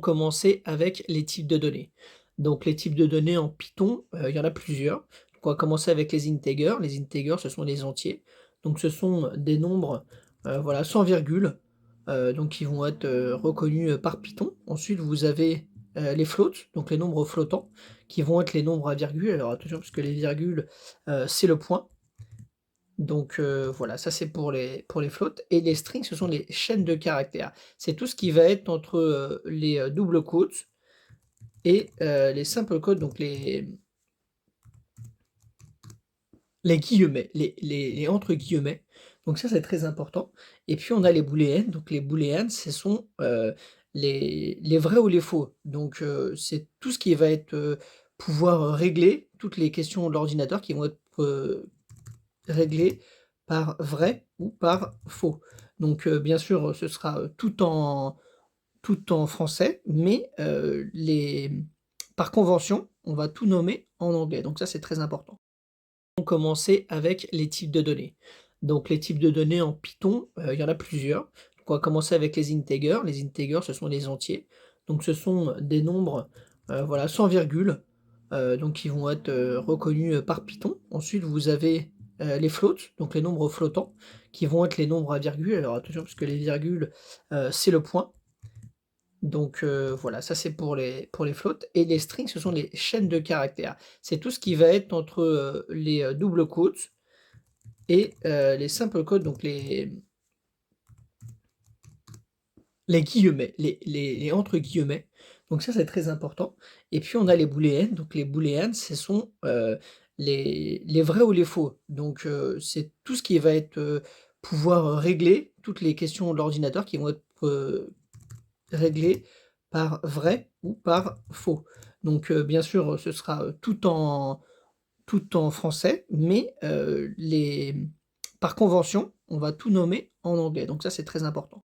Commencer avec les types de données. Donc les types de données en Python, il y en a plusieurs. Donc on va commencer avec les integers. Les integers, ce sont des entiers. Donc ce sont des nombres, voilà, sans virgule, donc qui vont être, reconnus, par Python. Ensuite, vous avez, les floats, donc les nombres flottants, qui vont être les nombres à virgule. Alors attention parce que les virgules, c'est le point. Donc voilà, ça c'est pour les floats et les strings, ce sont les chaînes de caractères. C'est tout ce qui va être entre, les, doubles quotes et les simples quotes, donc les guillemets, les entre guillemets. Donc ça, c'est très important et puis on a les booléennes, donc les booléennes, ce sont, les vrais ou les faux. Donc c'est tout ce qui va être, pouvoir régler toutes les questions de l'ordinateur qui vont être, réglées par vrai ou par faux. Donc bien sûr, ce sera, tout en français, mais par convention, on va tout nommer en anglais, donc ça, c'est très important. On va commencer avec les types de données. Donc les types de données en Python, il y en a plusieurs. Donc on va commencer avec les integers. Les integers, ce sont des entiers. Donc ce sont des nombres, voilà, sans virgule, donc qui vont être, reconnus, par Python. Ensuite, vous avez, les floats, donc les nombres flottants, qui vont être les nombres à virgule. Alors attention parce que les virgules, c'est le point. Donc voilà, ça c'est pour les floats et les strings, ce sont les chaînes de caractères. C'est tout ce qui va être entre, les, doubles quotes et les simples quotes, donc les guillemets, les entre guillemets. Donc ça, c'est très important et puis on a les booléennes. Donc les booléennes, ce sont, les vrais ou les faux. Donc c'est tout ce qui va être, pouvoir régler toutes les questions de l'ordinateur qui vont être, réglées par vrai ou par faux. Donc bien sûr, ce sera, tout en français, mais par convention, on va tout nommer en anglais. Donc ça, c'est très important.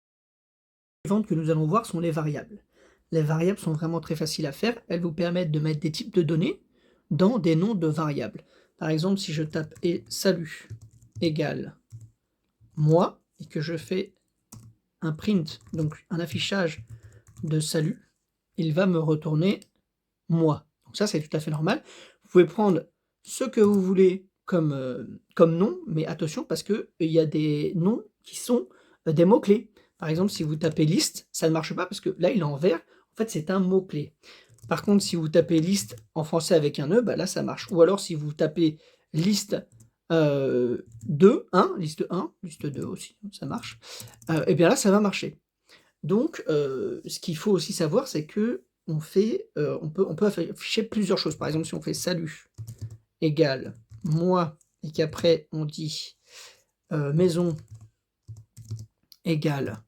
Les suivantes que nous allons voir sont les variables. Les variables sont vraiment très faciles à faire. Elles vous permettent de mettre des types de données dans des noms de variables. Par exemple, si je tape et salut égale moi et que je fais un print, donc un affichage de salut, il va me retourner moi. Donc ça, c'est tout à fait normal. Vous pouvez prendre ce que vous voulez comme nom, mais attention parce qu'il y a des noms qui sont, des mots-clés. Par exemple, si vous tapez liste, ça ne marche pas parce que là, il est en vert. En fait, c'est un mot-clé. Par contre, si vous tapez liste en français avec un E, bah là, ça marche. Ou alors si vous tapez liste, 2, 1, liste 1, liste 2 aussi, ça marche, et bien là, ça va marcher. Donc ce qu'il faut aussi savoir, c'est qu'on fait, on peut afficher plusieurs choses. Par exemple, si on fait salut égale moi et qu'après on dit, maison égale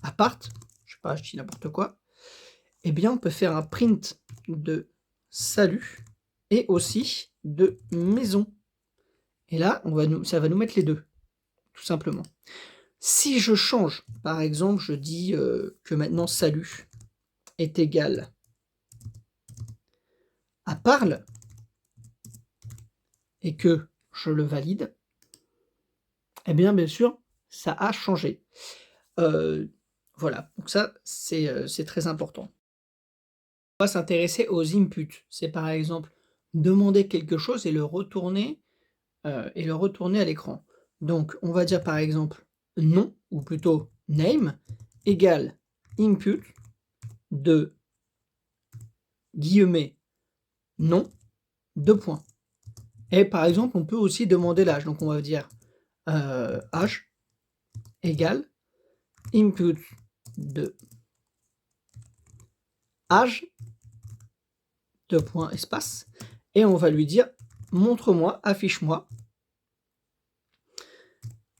appart, je sais pas, je dis n'importe quoi, eh bien on peut faire un print de salut et aussi de maison. Et là, ça va nous mettre les 2, tout simplement. Si je change, par exemple, je dis, que maintenant salut est égal à parle et que je le valide, eh bien sûr, ça a changé. Heu, voilà, donc ça, c'est très important. On va s'intéresser aux inputs. C'est par exemple demander quelque chose et le retourner à l'écran. Donc on va dire par exemple nom ou plutôt name égale input de guillemets nom, 2 points. Et par exemple, on peut aussi demander l'âge. Donc on va dire, âge égale input de âge, 2 points, espace, et on va lui dire montre-moi, affiche-moi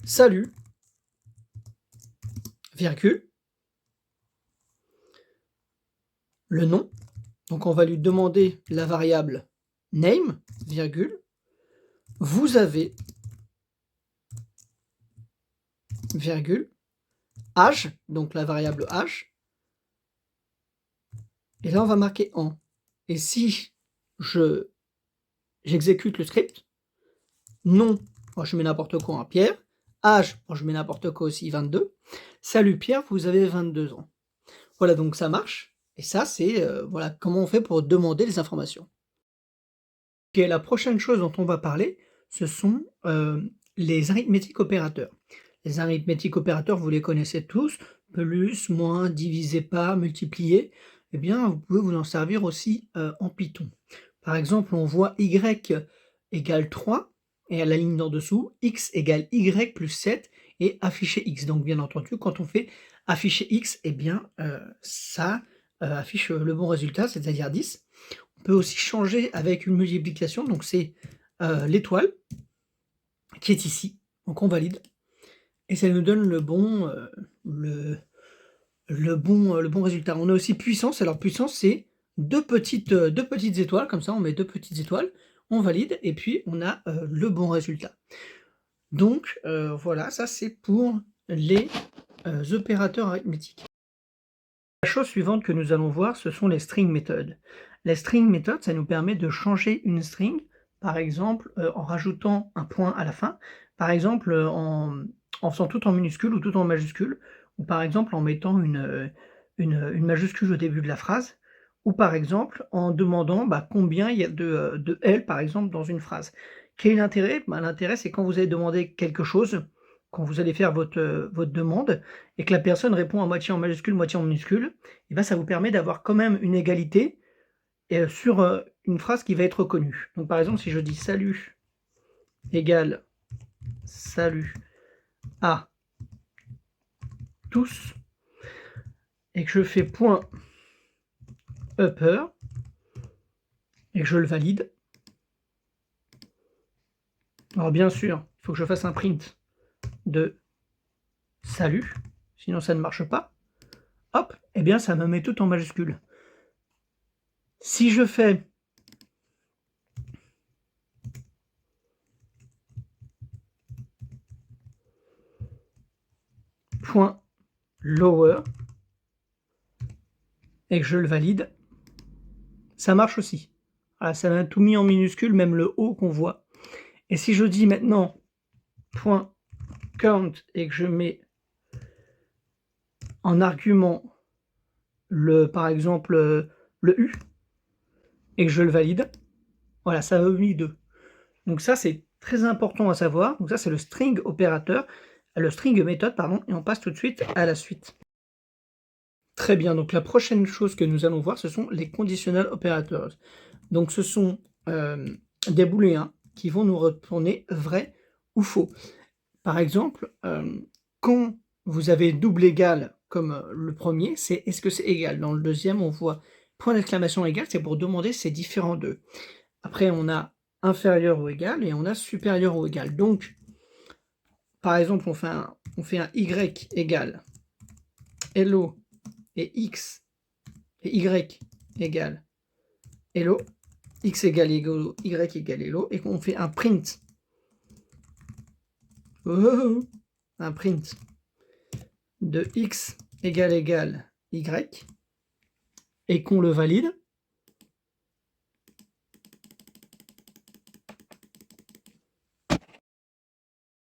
salut, virgule, le nom. Donc on va lui demander la variable name, virgule, vous avez, virgule, âge, donc la variable âge, et là on va marquer en. Et si j'exécute le script, nom, moi je mets n'importe quoi, hein, Pierre, âge, moi je mets n'importe quoi aussi, 22. Salut Pierre, vous avez 22 ans. Voilà, donc ça marche et ça, c'est, voilà, comment on fait pour demander les informations. OK, la prochaine chose dont on va parler, ce sont, les arithmétiques opérateurs. Les arithmétiques opérateurs, vous les connaissez tous, plus, moins, diviser par, multiplier. Eh bien, vous pouvez vous en servir aussi, en Python. Par exemple, on voit y égale 3 et à la ligne d'en dessous, x égale y plus 7 et afficher x. Donc bien entendu, quand on fait afficher x, eh bien, ça, affiche, le bon résultat, c'est-à-dire 10. On peut aussi changer avec une multiplication, donc c'est, l'étoile qui est ici, donc on valide et ça nous donne le bon résultat. On a aussi puissance, alors puissance, c'est 2 petites étoiles, comme ça on met 2 petites étoiles, on valide et puis on a, le bon résultat. Donc voilà, ça c'est pour les, opérateurs arithmétiques. La chose suivante que nous allons voir, ce sont les string methods. Les string methods, ça nous permet de changer une string, par exemple, en rajoutant un point à la fin, par exemple, en faisant tout en minuscule ou tout en majuscule, ou par exemple en mettant une majuscule au début de la phrase, ou par exemple en demandant, bah, combien il y a de L, par exemple, dans une phrase. Quel est l'intérêt? Bah, l'intérêt, c'est quand vous allez demander quelque chose, quand vous allez faire votre demande et que la personne répond à moitié en majuscule, moitié en minuscule, et ben, ça vous permet d'avoir quand même une égalité, sur, une phrase qui va être reconnue. Donc par exemple, si je dis: «Salut» égale «Salut à tous» et que je fais point upper et que je le valide. Alors bien sûr, il faut que je fasse un print de «Salut», sinon ça ne marche pas. Hop, et bien ça me met tout en majuscule. Si je fais point lower et que je le valide, ça marche aussi. Voilà, ça m'a tout mis en minuscule, même le O qu'on voit. Et si je dis maintenant point count et que je mets en argument par exemple, le U et que je le valide, voilà, ça m'a mis 2. Donc ça, c'est très important à savoir. Donc ça, c'est le string opérateur, le string méthode, pardon, et on passe tout de suite à la suite. Très bien, donc la prochaine chose que nous allons voir, ce sont les conditional operators. Donc ce sont, des booléens qui vont nous retourner vrai ou faux. Par exemple, quand vous avez double égal comme, le premier, c'est est-ce que c'est égal? Dans le deuxième, on voit point d'exclamation égal, c'est pour demander c'est différent de. Après on a inférieur ou égal et on a supérieur ou égal. Donc, par exemple, on fait un y égale hello et x et y égale hello, x égale hello, y égale hello et qu'on fait un print. Un print de x égale y et qu'on le valide.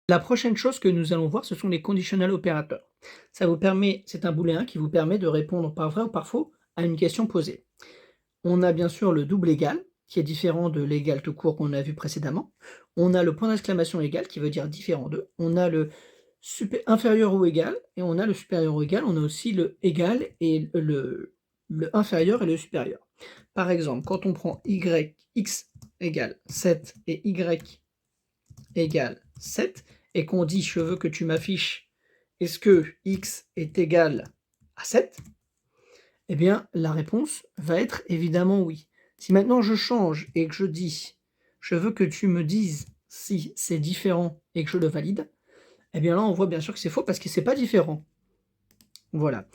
La prochaine chose que nous allons voir, ce sont les conditional operators. Ça vous permet, c'est un booléen qui vous permet de répondre par vrai ou par faux à une question posée. On a bien sûr le double égal, qui est différent de l'égal tout court qu'on a vu précédemment. On a le point d'exclamation égal, qui veut dire différent de. On a le inférieur ou égal, et on a le supérieur ou égal. On a aussi le égal et le inférieur et le supérieur. Par exemple, quand on prend x égale 7 et y égale 7, et qu'on dit je veux que tu m'affiches est-ce que x est égal à 7, eh bien la réponse va être évidemment oui. Si maintenant je change et que je dis je veux que tu me dises si c'est différent et que je le valide, eh bien là on voit bien sûr que c'est faux parce que c'est pas différent. Voilà.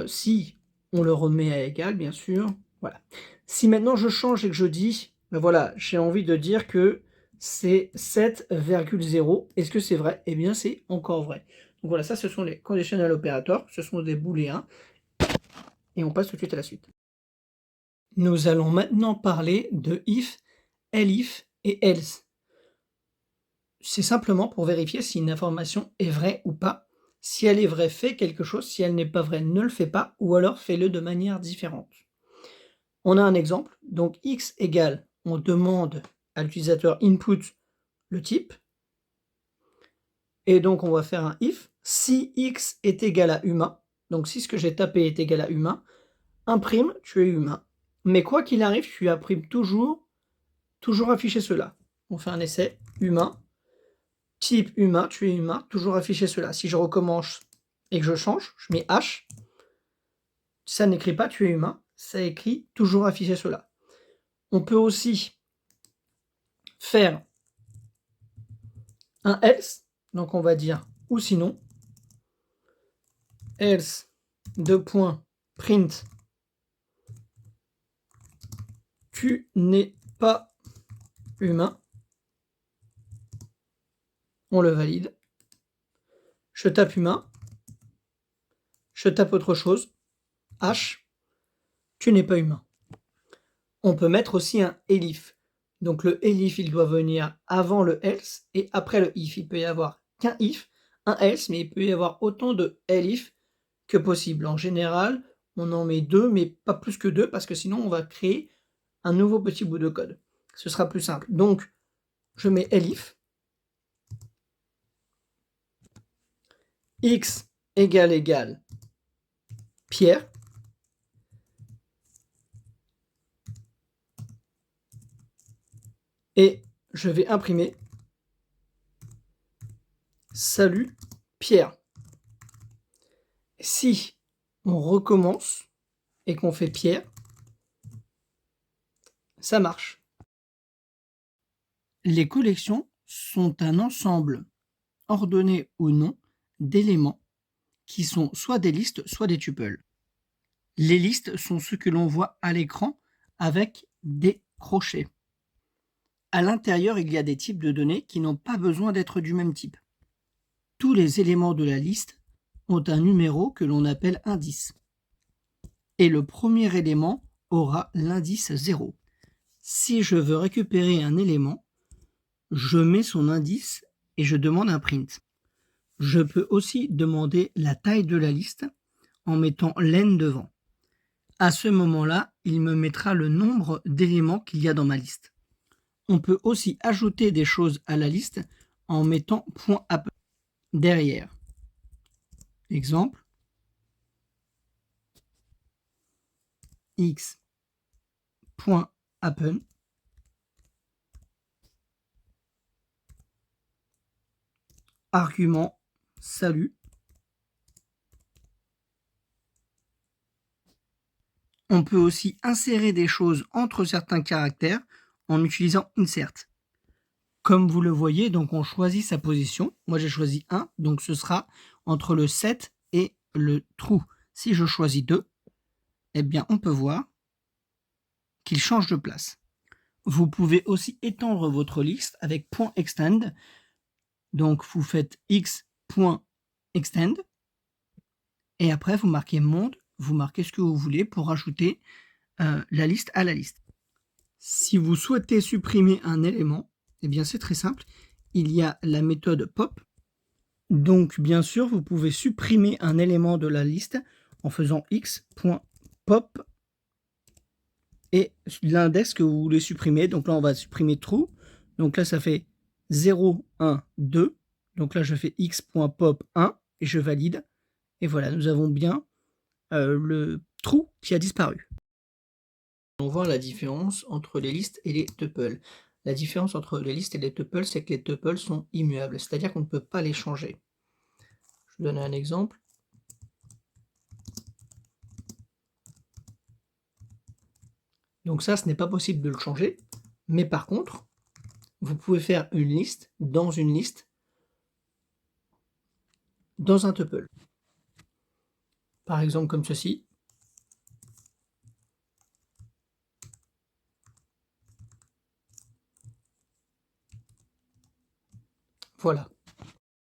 Si on le remet à égal, bien sûr, voilà. Si maintenant je change et que je dis, ben voilà, j'ai envie de dire que c'est 7,0. Est-ce que c'est vrai? Eh bien, c'est encore vrai. Donc voilà, ça, ce sont les conditional operators, ce sont des booléens. Et on passe tout de suite à la suite. Nous allons maintenant parler de if, elif et else. C'est simplement pour vérifier si une information est vraie ou pas. Si elle est vraie, fais quelque chose, si elle n'est pas vraie, ne le fais pas, ou alors fais-le de manière différente. On a un exemple, donc x égale, on demande à l'utilisateur input le type, et donc on va faire un if, si x est égal à humain, donc si ce que j'ai tapé est égal à humain, imprime, tu es humain. Mais quoi qu'il arrive, tu imprimes toujours afficher cela. On fait un essai, humain, type humain, tu es humain, toujours afficher cela. Si je recommence et que je change, je mets H, ça n'écrit pas tu es humain, ça écrit toujours afficher cela. On peut aussi faire un else, donc on va dire ou sinon, else print tu n'es pas humain, on le valide. Je tape humain, je tape autre chose, H, tu n'es pas humain. On peut mettre aussi un elif. Donc le elif, il doit venir avant le else et après le if. Il peut y avoir qu'un if, un else, mais il peut y avoir autant de elif que possible. En général, on en met 2, mais pas plus que 2, parce que sinon on va créer un nouveau petit bout de code. Ce sera plus simple. Donc, je mets elif, x égale Pierre, et je vais imprimer salut Pierre. Si on recommence et qu'on fait Pierre, ça marche. Les collections sont un ensemble, ordonné ou non, d'éléments qui sont soit des listes, soit des tuples. Les listes sont ceux que l'on voit à l'écran avec des crochets. À l'intérieur, il y a des types de données qui n'ont pas besoin d'être du même type. Tous les éléments de la liste ont un numéro que l'on appelle indice. Et le premier élément aura l'indice 0. Si je veux récupérer un élément, je mets son indice et je demande un print. Je peux aussi demander la taille de la liste en mettant len devant. À ce moment-là, il me mettra le nombre d'éléments qu'il y a dans ma liste. On peut aussi ajouter des choses à la liste en mettant .app derrière. Exemple, x.happen argument salut. On peut aussi insérer des choses entre certains caractères en utilisant insert. Comme vous le voyez, donc on choisit sa position. Moi j'ai choisi 1, donc ce sera entre le set et le true. Si je choisis 2, eh bien on peut voir qu'il change de place. Vous pouvez aussi étendre votre liste avec .extend. Donc vous faites x.extend et après vous marquez monde, vous marquez ce que vous voulez pour ajouter la liste à la liste. Si vous souhaitez supprimer un élément, eh bien c'est très simple. Il y a la méthode pop. Donc bien sûr, vous pouvez supprimer un élément de la liste en faisant x.pop et l'index que vous voulez supprimer. Donc là, on va supprimer true. Donc là, ça fait 0, 1, 2. Donc là, je fais x.pop 1 et je valide. Et voilà, nous avons bien le true qui a disparu. On voit la différence entre les listes et les tuples. La différence entre les listes et les tuples, c'est que les tuples sont immuables, c'est-à-dire qu'on ne peut pas les changer. Je vais donner un exemple. Donc ça, ce n'est pas possible de le changer, mais par contre, vous pouvez faire une liste dans un tuple. Par exemple comme ceci. Voilà.